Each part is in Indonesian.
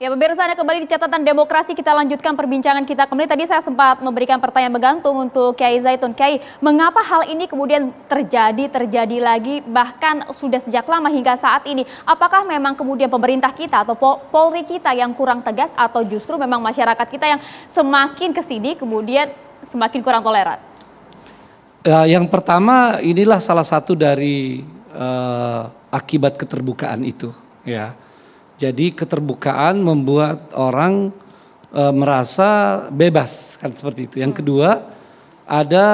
Ya pemirsa, Anda kembali di catatan demokrasi, kita lanjutkan perbincangan kita kembali. Tadi saya sempat memberikan pertanyaan bergantung untuk Kiai Zaitun. Kiai, mengapa hal ini kemudian terjadi lagi bahkan sudah sejak lama hingga saat ini? Apakah memang kemudian pemerintah kita atau Polri kita yang kurang tegas atau justru memang masyarakat kita yang semakin kesini kemudian semakin kurang toleran? Yang pertama, inilah salah satu dari akibat keterbukaan itu, ya. Jadi keterbukaan membuat orang merasa bebas, kan seperti itu. Yang kedua, ada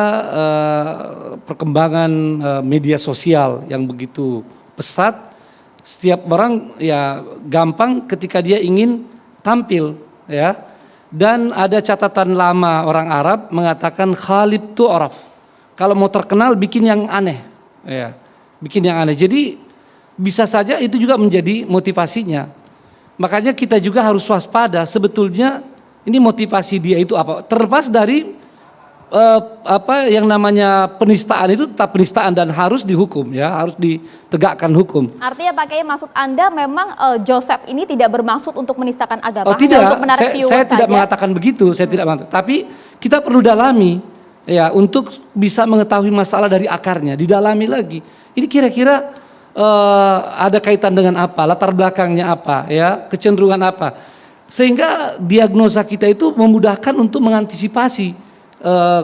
perkembangan media sosial yang begitu pesat. Setiap orang ya gampang ketika dia ingin tampil, ya. Dan ada catatan lama orang Arab mengatakan khalib tu'raf. Kalau mau terkenal bikin yang aneh, ya. Bikin yang aneh. Jadi bisa saja itu juga menjadi motivasinya. Makanya kita juga harus waspada. Sebetulnya ini motivasi dia itu apa? Terlepas dari apa yang namanya penistaan, itu tetap penistaan dan harus dihukum, ya, harus ditegakkan hukum. Artinya Pak Kiai, maksud Anda memang Joseph ini tidak bermaksud untuk menistakan agama? Oh tidak, untuk menarik saya tidak mengatakan begitu. Saya tidak mengatakan. Tapi kita perlu dalami, ya, untuk bisa mengetahui masalah dari akarnya, didalami lagi. Ini kira-kira ada kaitan dengan apa, latar belakangnya apa, ya, kecenderungan apa, sehingga diagnosa kita itu memudahkan untuk mengantisipasi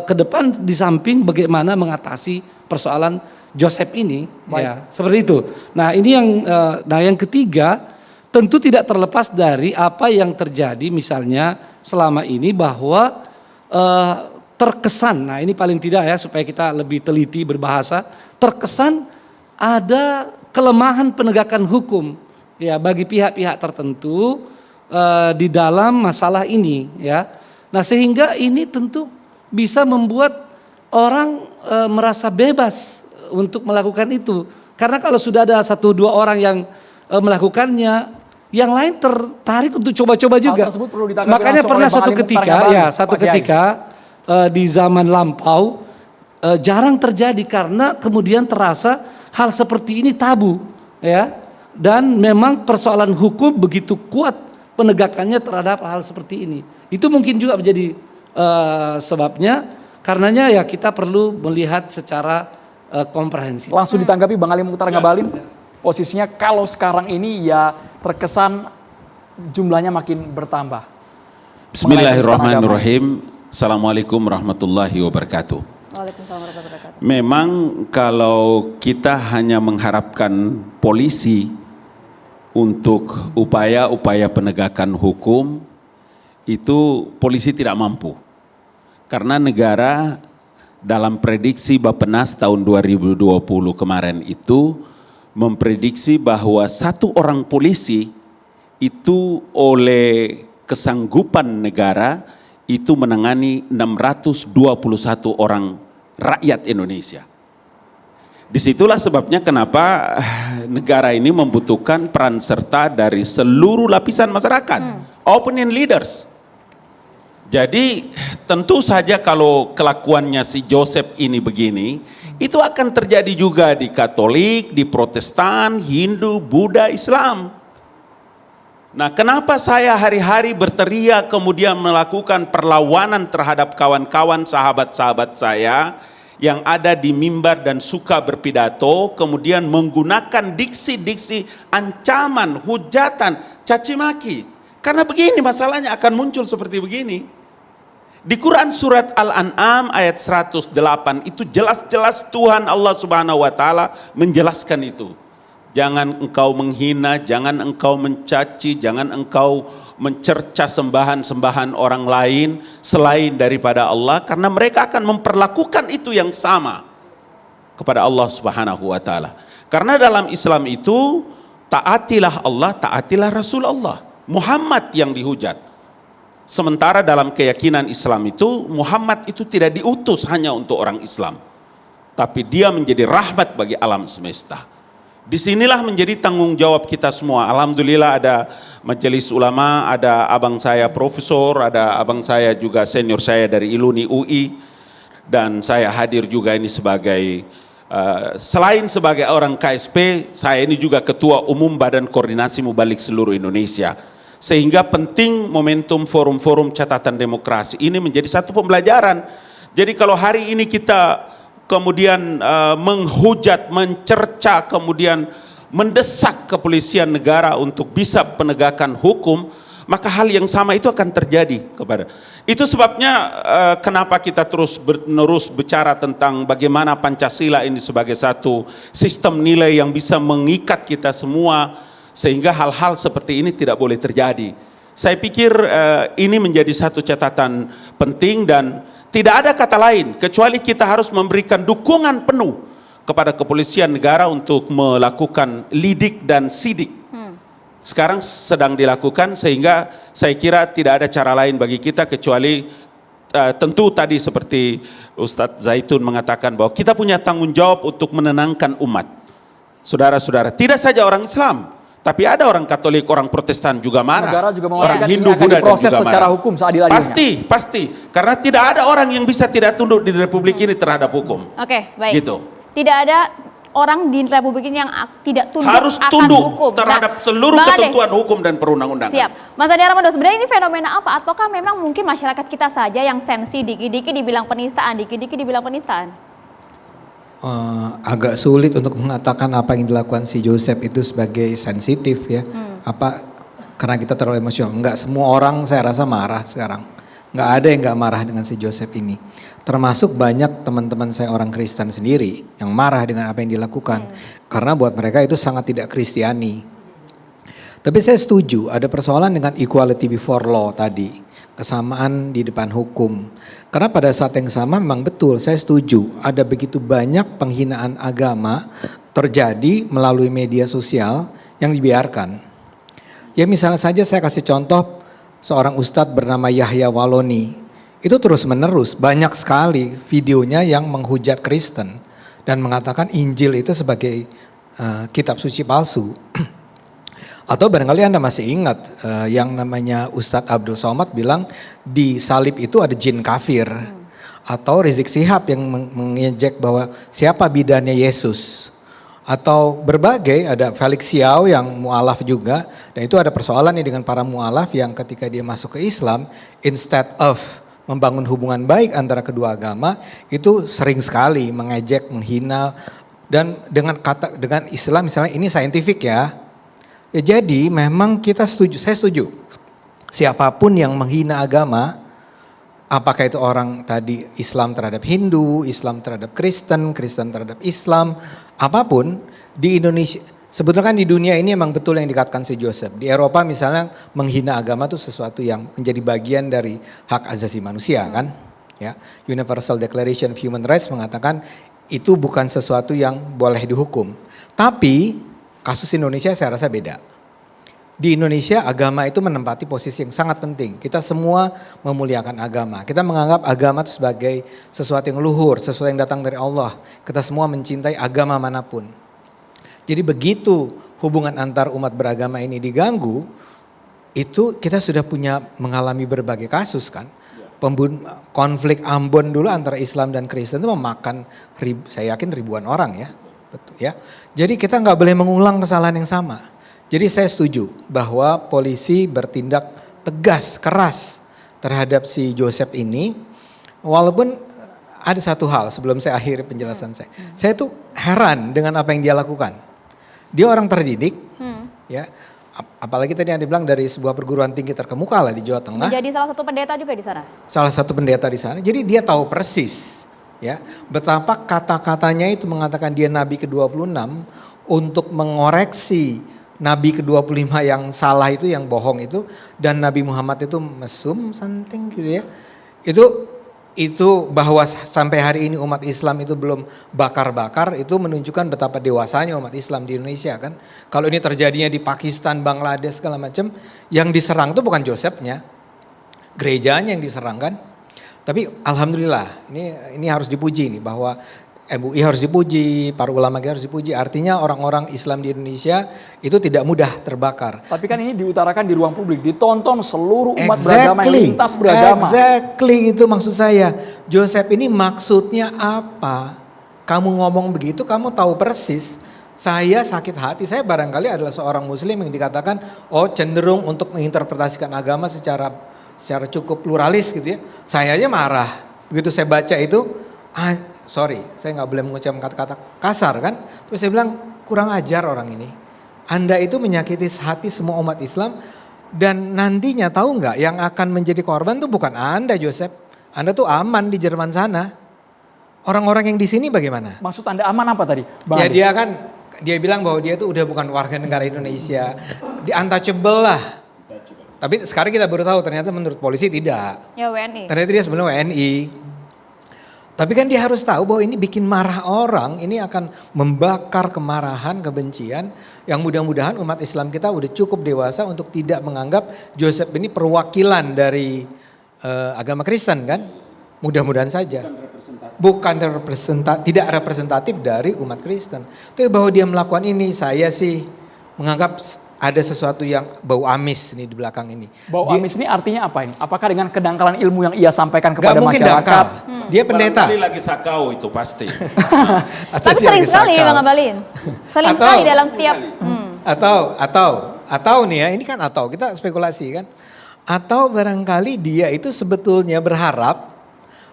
ke depan di samping bagaimana mengatasi persoalan Joseph ini. Ya, seperti itu. Nah ini yang ketiga, tentu tidak terlepas dari apa yang terjadi misalnya selama ini bahwa terkesan, nah ini paling tidak ya supaya kita lebih teliti berbahasa, terkesan ada kelemahan penegakan hukum, ya, bagi pihak-pihak tertentu di dalam masalah ini, ya. Nah sehingga ini tentu bisa membuat orang merasa bebas untuk melakukan itu, karena kalau sudah ada 1-2 orang yang melakukannya, yang lain tertarik untuk coba-coba juga. Makanya pernah suatu ketika di zaman lampau jarang terjadi karena kemudian terasa hal seperti ini tabu, ya, dan memang persoalan hukum begitu kuat penegakannya terhadap hal seperti ini. Itu mungkin juga menjadi sebabnya, karenanya ya kita perlu melihat secara komprehensif. Langsung ditanggapi Bang Ali Mukhtar Ngabalin, posisinya kalau sekarang ini ya terkesan jumlahnya makin bertambah. Bismillahirrahmanirrahim. Assalamualaikum warahmatullahi wabarakatuh. Memang kalau kita hanya mengharapkan polisi untuk upaya-upaya penegakan hukum, itu polisi tidak mampu. Karena negara dalam prediksi Bappenas tahun 2020 kemarin itu memprediksi bahwa 1 orang polisi itu oleh kesanggupan negara itu menangani 621 orang rakyat Indonesia. Disitulah sebabnya kenapa negara ini membutuhkan peran serta dari seluruh lapisan masyarakat, opinion leaders. Jadi tentu saja kalau kelakuannya si Joseph ini begini, itu akan terjadi juga di Katolik, di Protestan, Hindu, Buddha, Islam. Nah, kenapa saya hari-hari berteriak kemudian melakukan perlawanan terhadap kawan-kawan sahabat-sahabat saya yang ada di mimbar dan suka berpidato, kemudian menggunakan diksi-diksi ancaman, hujatan, caci maki. Karena begini masalahnya akan muncul seperti begini. Di Quran surat Al-An'am ayat 108 itu jelas-jelas Tuhan Allah Subhanahu wa taala menjelaskan itu. Jangan engkau menghina, jangan engkau mencaci, jangan engkau mencerca sembahan-sembahan orang lain selain daripada Allah, karena mereka akan memperlakukan itu yang sama kepada Allah Subhanahu wa taala. Karena dalam Islam itu taatilah Allah, taatilah Rasul Allah, Muhammad yang dihujat. Sementara dalam keyakinan Islam itu Muhammad itu tidak diutus hanya untuk orang Islam, tapi dia menjadi rahmat bagi alam semesta. Disinilah menjadi tanggung jawab kita semua. Alhamdulillah ada majelis ulama, ada abang saya profesor, ada abang saya juga senior saya dari Iluni UI, dan saya hadir juga ini sebagai selain sebagai orang KSP, saya ini juga ketua umum Badan Koordinasi Mubalik seluruh Indonesia. Sehingga penting momentum forum-forum catatan demokrasi ini menjadi satu pembelajaran. Jadi kalau hari ini kita kemudian menghujat, mencerca, kemudian mendesak kepolisian negara untuk bisa penegakan hukum, maka hal yang sama itu akan terjadi kepada. Itu sebabnya kenapa kita terus menerus bicara tentang bagaimana Pancasila ini sebagai satu sistem nilai yang bisa mengikat kita semua, sehingga hal-hal seperti ini tidak boleh terjadi. Saya pikir ini menjadi satu catatan penting dan tidak ada kata lain kecuali kita harus memberikan dukungan penuh kepada kepolisian negara untuk melakukan lidik dan sidik. Sekarang sedang dilakukan, sehingga saya kira tidak ada cara lain bagi kita kecuali tentu tadi seperti Ustadz Zaitun mengatakan bahwa kita punya tanggung jawab untuk menenangkan umat. Saudara-saudara, tidak saja orang Islam, tapi ada orang Katolik, orang Protestan juga marah. Negara juga orang memastikan Hindu, ini akan Buddha diproses juga secara marah. hukum seadil-adilnya. Pasti. Karena tidak ada orang yang bisa tidak tunduk di Republik ini terhadap hukum. Oke, baik. Gitu. Tidak ada orang di Republik ini yang tidak tunduk Harus akan tunduk hukum. terhadap seluruh Bang Ade, ketentuan hukum dan perundang-undangan. siap. Mas Ade Armando, sebenarnya ini fenomena apa? Ataukah memang mungkin masyarakat kita saja yang sensi, dikit-dikit dibilang penistaan, dikit-dikit dibilang penistaan? Agak sulit untuk mengatakan apa yang dilakukan si Joseph itu sebagai sensitif ya. Karena kita terlalu emosional. Enggak semua orang saya rasa marah sekarang. Enggak ada yang enggak marah dengan si Joseph ini. Termasuk banyak teman-teman saya orang Kristen sendiri yang marah dengan apa yang dilakukan. Karena buat mereka itu sangat tidak Kristiani. Tapi saya setuju ada persoalan dengan equality before law tadi. Kesamaan di depan hukum. Karena pada saat yang sama memang betul saya setuju ada begitu banyak penghinaan agama terjadi melalui media sosial yang dibiarkan. Ya misalnya saja saya kasih contoh seorang ustadz bernama Yahya Waloni. Itu terus menerus banyak sekali videonya yang menghujat Kristen dan mengatakan Injil itu sebagai kitab suci palsu. Atau barangkali Anda masih ingat yang namanya Ustadz Abdul Somad bilang di salib itu ada jin kafir. Atau Rizik Sihab yang mengejek bahwa siapa bidannya Yesus. Atau berbagai, ada Felix Xiao yang mu'alaf juga. Dan itu ada persoalan nih dengan para mu'alaf yang ketika dia masuk ke Islam, instead of membangun hubungan baik antara kedua agama, itu sering sekali mengejek, menghina. Dan dengan Islam misalnya ini saintifik ya. Ya jadi memang kita setuju, saya setuju. Siapapun yang menghina agama, apakah itu orang tadi Islam terhadap Hindu, Islam terhadap Kristen, Kristen terhadap Islam, apapun di Indonesia. Sebetulnya kan di dunia ini emang betul yang dikatakan si Joseph. Di Eropa misalnya menghina agama itu sesuatu yang menjadi bagian dari hak asasi manusia kan. Ya, Universal Declaration of Human Rights mengatakan itu bukan sesuatu yang boleh dihukum. Tapi kasus Indonesia saya rasa beda. Di Indonesia agama itu menempati posisi yang sangat penting. Kita semua memuliakan agama. Kita menganggap agama itu sebagai sesuatu yang luhur, sesuatu yang datang dari Allah. Kita semua mencintai agama manapun. Jadi begitu hubungan antar umat beragama ini diganggu, itu kita sudah mengalami berbagai kasus kan. Konflik Ambon dulu antara Islam dan Kristen itu memakan saya yakin ribuan orang ya. Betul ya. Jadi kita nggak boleh mengulang kesalahan yang sama. Jadi saya setuju bahwa polisi bertindak tegas, keras terhadap si Joseph ini. Walaupun ada satu hal sebelum saya akhiri penjelasan saya. Saya tuh heran dengan apa yang dia lakukan. Dia orang terdidik, ya. Apalagi tadi yang dibilang dari sebuah perguruan tinggi terkemuka lah di Jawa Tengah. Menjadi salah satu pendeta juga di sana. Salah satu pendeta di sana. Jadi dia tahu persis. Ya, betapa kata-katanya itu mengatakan dia Nabi ke-26 untuk mengoreksi Nabi ke-25 yang salah itu, yang bohong itu, dan Nabi Muhammad itu mesum something gitu ya. Itu bahwa sampai hari ini umat Islam itu belum bakar-bakar, itu menunjukkan betapa dewasanya umat Islam di Indonesia kan. Kalau ini terjadinya di Pakistan, Bangladesh segala macam, yang diserang itu bukan Josephnya, gerejanya yang diserang kan. Tapi alhamdulillah ini harus dipuji nih bahwa MUI harus dipuji, para ulama kita harus dipuji. Artinya orang-orang Islam di Indonesia itu tidak mudah terbakar. Tapi kan ini diutarakan di ruang publik, ditonton seluruh umat beragama yang lintas beragama. Exactly, itu maksud saya. Joseph ini maksudnya apa? Kamu ngomong begitu, kamu tahu persis Saya sakit hati, saya barangkali adalah seorang muslim yang dikatakan cenderung untuk menginterpretasikan agama secara cukup pluralis gitu ya. Saya aja marah. Begitu saya baca itu, sorry, saya nggak boleh mengucapkan kata-kata kasar kan. Terus saya bilang, kurang ajar orang ini. Anda itu menyakiti hati semua umat Islam, dan nantinya tahu nggak yang akan menjadi korban tuh bukan Anda, Joseph. Anda tuh aman di Jerman sana. Orang-orang yang di sini bagaimana? Maksud Anda aman apa tadi, Bang Ya Adi? dia bilang bahwa dia tuh udah bukan warga negara Indonesia, di untouchable lah. Tapi sekarang kita baru tahu ternyata menurut polisi tidak. Ya WNI. Ternyata dia sebenarnya WNI. Tapi kan dia harus tahu bahwa ini bikin marah orang, ini akan membakar kemarahan, kebencian, yang mudah-mudahan umat Islam kita udah cukup dewasa untuk tidak menganggap Joseph ini perwakilan dari agama Kristen kan. Mudah-mudahan saja. Tidak representatif dari umat Kristen. Tapi bahwa dia melakukan ini, saya sih menganggap ada sesuatu yang bau amis nih di belakang ini. Bau amis ini artinya apa ini? Apakah dengan kedangkalan ilmu yang ia sampaikan kepada mungkin masyarakat? dangkal. Dia pendeta. Barangkali lagi sakau itu pasti. Tapi sering sekali Bang Abalin. Sering sekali dalam setiap atau nih ya, ini kan atau kita spekulasi kan. Atau barangkali dia itu sebetulnya berharap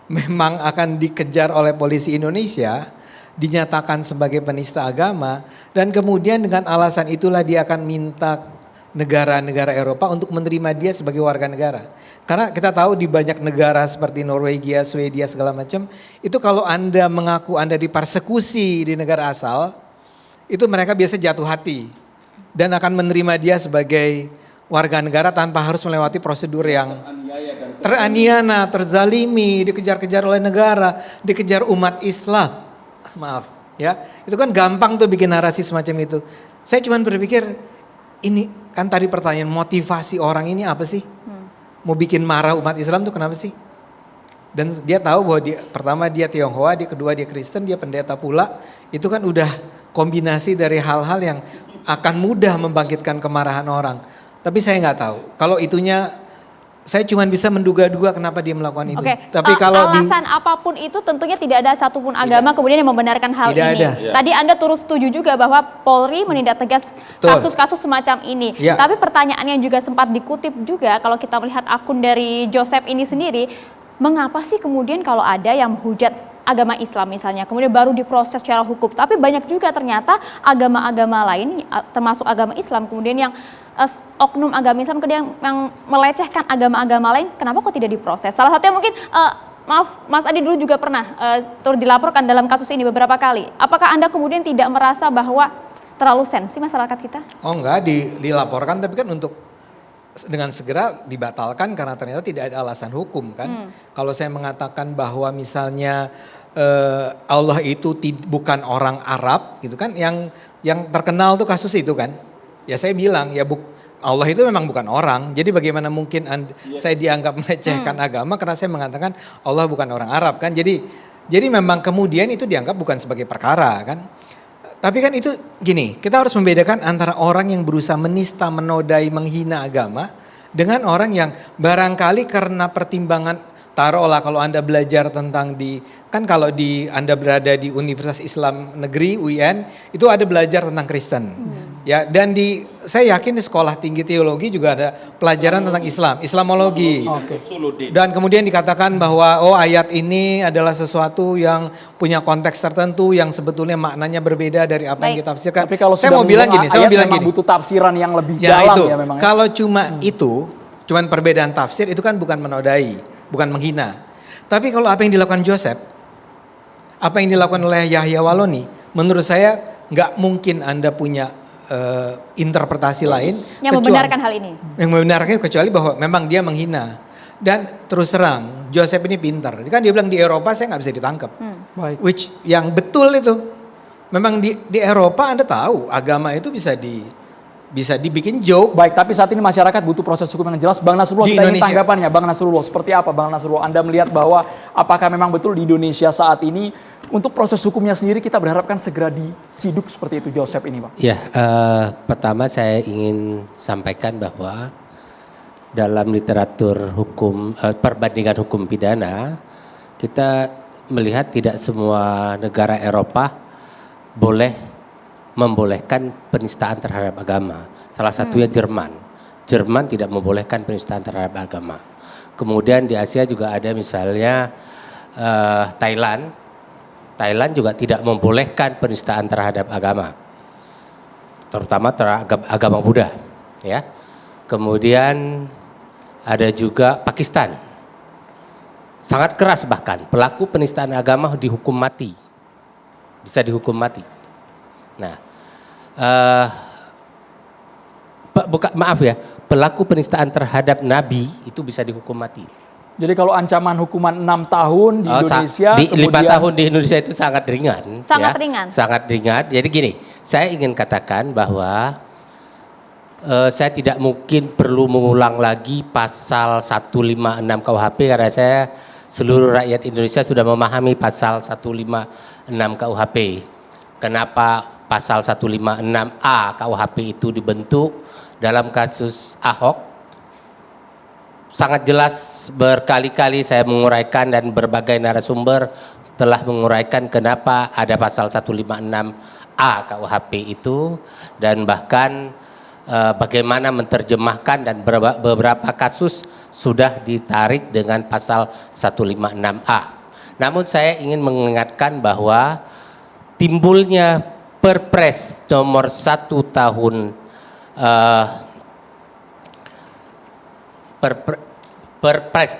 memang akan dikejar oleh polisi Indonesia, dinyatakan sebagai penista agama, dan kemudian dengan alasan itulah dia akan minta negara-negara Eropa untuk menerima dia sebagai warga negara. Karena kita tahu di banyak negara seperti Norwegia, Swedia segala macam, itu kalau Anda mengaku Anda dipersekusi di negara asal, itu mereka biasa jatuh hati dan akan menerima dia sebagai warga negara tanpa harus melewati prosedur yang teraniaya, terzalimi, dikejar-kejar oleh negara, dikejar umat Islam. Maaf ya, itu kan gampang tuh bikin narasi semacam itu. Saya cuma berpikir, ini kan tadi pertanyaan, motivasi orang ini apa sih? Mau bikin marah umat Islam tuh kenapa sih? Dan dia tahu bahwa pertama dia Tionghoa, kedua dia Kristen, dia pendeta pula. Itu kan udah kombinasi dari hal-hal yang akan mudah membangkitkan kemarahan orang. Tapi saya nggak tahu. Kalau itunya, saya cuma bisa menduga-duga kenapa dia melakukan itu. Oke. Tapi kalau alasan apapun itu tentunya tidak ada satupun agama kemudian yang membenarkan hal Tidak ini. ada. Tadi Anda turut setuju juga bahwa Polri menindak tegas kasus-kasus semacam ini. Ya. Tapi pertanyaan yang juga sempat dikutip juga kalau kita melihat akun dari Joseph ini sendiri, mengapa sih kemudian kalau ada yang menghujat agama Islam misalnya, kemudian baru diproses secara hukum. Tapi banyak juga ternyata agama-agama lain, termasuk agama Islam, kemudian yang oknum agama Islam kemudian yang melecehkan agama-agama lain, kenapa kok tidak diproses? Salah satunya mungkin, maaf Mas Adi dulu juga pernah turut dilaporkan dalam kasus ini beberapa kali. Apakah Anda kemudian tidak merasa bahwa terlalu sensi masyarakat kita? Oh enggak, dilaporkan tapi kan untuk dengan segera dibatalkan karena ternyata tidak ada alasan hukum kan. Kalau saya mengatakan bahwa misalnya Allah itu bukan orang Arab gitu kan, yang terkenal tuh kasus itu kan. Ya saya bilang ya Allah itu memang bukan orang. Jadi bagaimana mungkin saya dianggap melecehkan agama karena saya mengatakan Allah bukan orang Arab kan. Jadi memang kemudian itu dianggap bukan sebagai perkara kan. Tapi kan itu gini, kita harus membedakan antara orang yang berusaha menista, menodai, menghina agama dengan orang yang barangkali karena pertimbangan, taruhlah kalau Anda belajar tentang kalau Anda berada di Universitas Islam Negeri UIN, itu ada belajar tentang Kristen. Ya, dan saya yakin di sekolah tinggi teologi juga ada pelajaran tentang Islam, Islamologi. Dan kemudian dikatakan bahwa ayat ini adalah sesuatu yang punya konteks tertentu yang sebetulnya maknanya berbeda dari apa yang kita tafsirkan. Tapi kalau saya mau bilang gini, butuh tafsiran yang lebih ya dalam itu, ya memang. Kalau cuman perbedaan tafsir itu kan bukan menodai, bukan menghina. Tapi kalau apa yang dilakukan Joseph, apa yang dilakukan oleh Yahya Waloni, menurut saya nggak mungkin Anda punya interpretasi lain yang membenarkan hal ini. Yang membenarkan kecuali bahwa memang dia menghina. Dan terus terang, Joseph ini pintar. Kan dia bilang di Eropa saya nggak bisa ditangkap. Which yang betul itu. Memang di Eropa Anda tahu agama itu bisa dibikin joke. Baik, tapi saat ini masyarakat butuh proses hukum yang jelas. Bang Nasrullah, kita ingin tanggapannya. Bang Nasrullah, seperti apa Bang Nasrullah? Anda melihat bahwa apakah memang betul di Indonesia saat ini untuk proses hukumnya sendiri kita berharapkan segera diciduk seperti itu Joseph ini, Bang? Ya, pertama saya ingin sampaikan bahwa dalam literatur hukum, perbandingan hukum pidana, kita melihat tidak semua negara Eropa boleh membolehkan penistaan terhadap agama. Salah satunya Jerman. Jerman tidak membolehkan penistaan terhadap agama. Kemudian di Asia juga ada misalnya Thailand. Thailand juga tidak membolehkan penistaan terhadap agama, terutama terhadap agama Buddha. Ya. Kemudian ada juga Pakistan. Sangat keras bahkan, pelaku penistaan agama dihukum mati. Bisa dihukum mati. Nah, maaf ya, pelaku penistaan terhadap Nabi itu bisa dihukum mati. Jadi kalau ancaman hukuman 6 tahun di Indonesia, kemudian 5 tahun di Indonesia itu sangat ringan. Sangat ya, ringan. Sangat ringan. Jadi gini, saya ingin katakan bahwa saya tidak mungkin perlu mengulang lagi pasal 156 KUHP karena seluruh rakyat Indonesia sudah memahami pasal 156 KUHP. Kenapa pasal 156A KUHP itu dibentuk dalam kasus Ahok? Sangat jelas berkali-kali saya menguraikan dan berbagai narasumber setelah menguraikan kenapa ada pasal 156A KUHP itu, dan bahkan bagaimana menerjemahkan, dan beberapa kasus sudah ditarik dengan pasal 156A. Namun saya ingin mengingatkan bahwa timbulnya Perpres nomor 1 tahun Penpres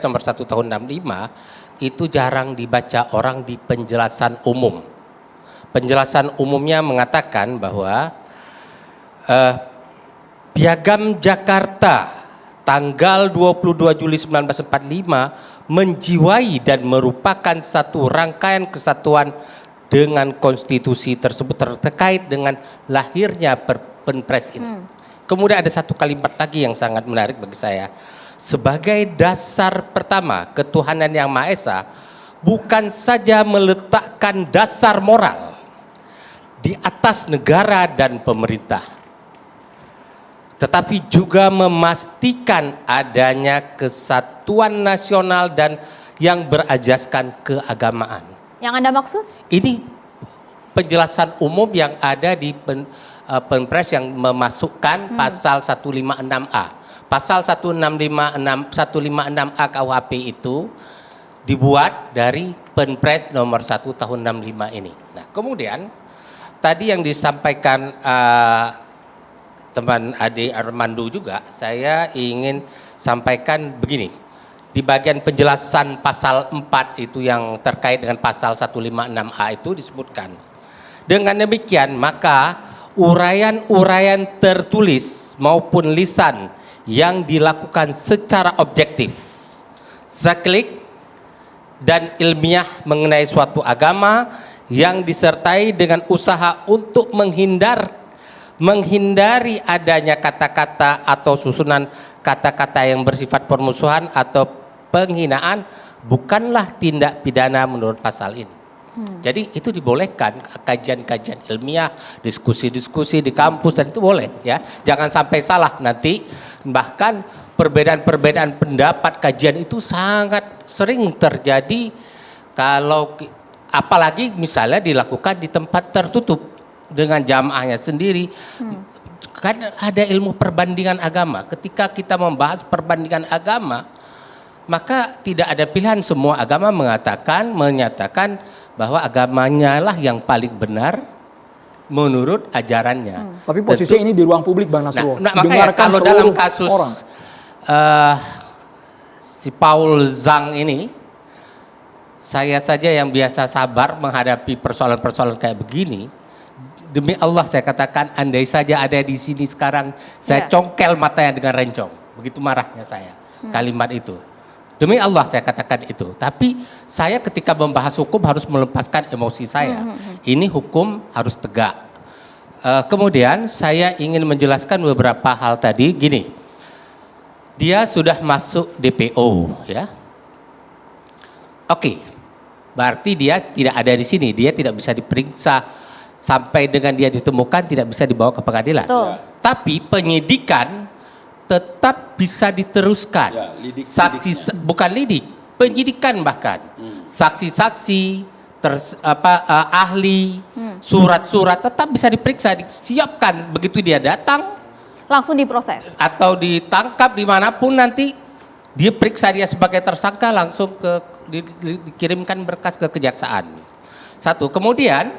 nomor 1 tahun 65 itu jarang dibaca orang di penjelasan umum. Penjelasan umumnya mengatakan bahwa Piagam Jakarta tanggal 22 Juli 1945 menjiwai dan merupakan satu rangkaian kesatuan dengan konstitusi tersebut terkait dengan lahirnya Perpres ini. Kemudian ada satu kalimat lagi yang sangat menarik bagi saya. Sebagai dasar pertama, ketuhanan yang Maha Esa bukan saja meletakkan dasar moral di atas negara dan pemerintah, tetapi juga memastikan adanya kesatuan nasional dan yang berajaskan keagamaan. Yang Anda maksud? Ini penjelasan umum yang ada di Perpres yang memasukkan pasal 156A. Pasal 156A KUHP itu dibuat dari Perpres nomor 1 tahun 65 ini. Nah, kemudian tadi yang disampaikan teman Ade Armando juga, saya ingin sampaikan begini. Di bagian penjelasan pasal 4 itu yang terkait dengan pasal 156A itu disebutkan. Dengan demikian maka uraian-uraian tertulis maupun lisan yang dilakukan secara objektif, saklik dan ilmiah mengenai suatu agama yang disertai dengan usaha untuk menghindari adanya kata-kata atau susunan kata-kata yang bersifat permusuhan atau penghinaan bukanlah tindak pidana menurut pasal ini. Jadi itu dibolehkan, kajian-kajian ilmiah, diskusi-diskusi di kampus, dan itu boleh ya. Jangan sampai salah nanti, bahkan perbedaan-perbedaan pendapat kajian itu sangat sering terjadi kalau apalagi misalnya dilakukan di tempat tertutup dengan jamaahnya sendiri. Kan ada ilmu perbandingan agama. Ketika kita membahas perbandingan agama, maka tidak ada pilihan, semua agama menyatakan bahwa agamanya lah yang paling benar menurut ajarannya. Tapi posisinya ini di ruang publik, Bang Nasrullah. Nah, makanya kalau dalam kasus si Paul Zhang ini, saya saja yang biasa sabar menghadapi persoalan-persoalan kayak begini. Demi Allah saya katakan, andai saja ada di sini sekarang, saya congkel matanya dengan rencong. Begitu marahnya saya kalimat itu. Demi Allah saya katakan itu. Tapi saya ketika membahas hukum harus melepaskan emosi saya. Ini hukum harus tegak. Kemudian saya ingin menjelaskan beberapa hal tadi. Gini, dia sudah masuk DPO, ya. Oke, berarti dia tidak ada di sini. Dia tidak bisa diperiksa sampai dengan dia ditemukan, tidak bisa dibawa ke pengadilan. Tapi penyidikan tetap bisa diteruskan. Ya, bukan lidik, penyidikan bahkan. Saksi-saksi, ahli, surat-surat tetap bisa diperiksa, disiapkan begitu dia datang Langsung diproses. atau ditangkap dimanapun nanti dia periksa dia sebagai tersangka langsung dikirimkan berkas ke kejaksaan. Satu, kemudian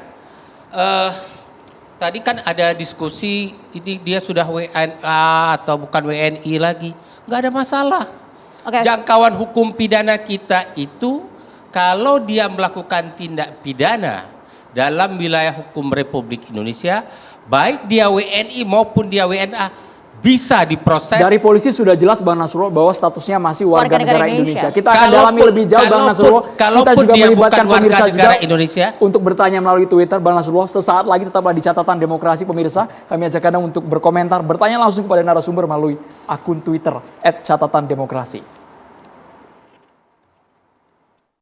tadi kan ada diskusi ini dia sudah WNA atau bukan WNI lagi, nggak ada masalah. Oke. Jangkauan hukum pidana kita itu kalau dia melakukan tindak pidana dalam wilayah hukum Republik Indonesia, baik dia WNI maupun dia WNA bisa diproses. Dari polisi sudah jelas Bang Nasrullah bahwa statusnya masih warga negara Indonesia. Kita akan Kalaupun- dalami lebih jauh Bang Nasrullah. Kita kalaupun juga dia melibatkan bukan warga pemirsa negara juga Indonesia. untuk bertanya melalui Twitter Bang Nasrullah. Sesaat lagi tetaplah di Catatan Demokrasi pemirsa. Kami ajak Anda untuk berkomentar, bertanya langsung kepada narasumber melalui akun Twitter @catatandemokrasi.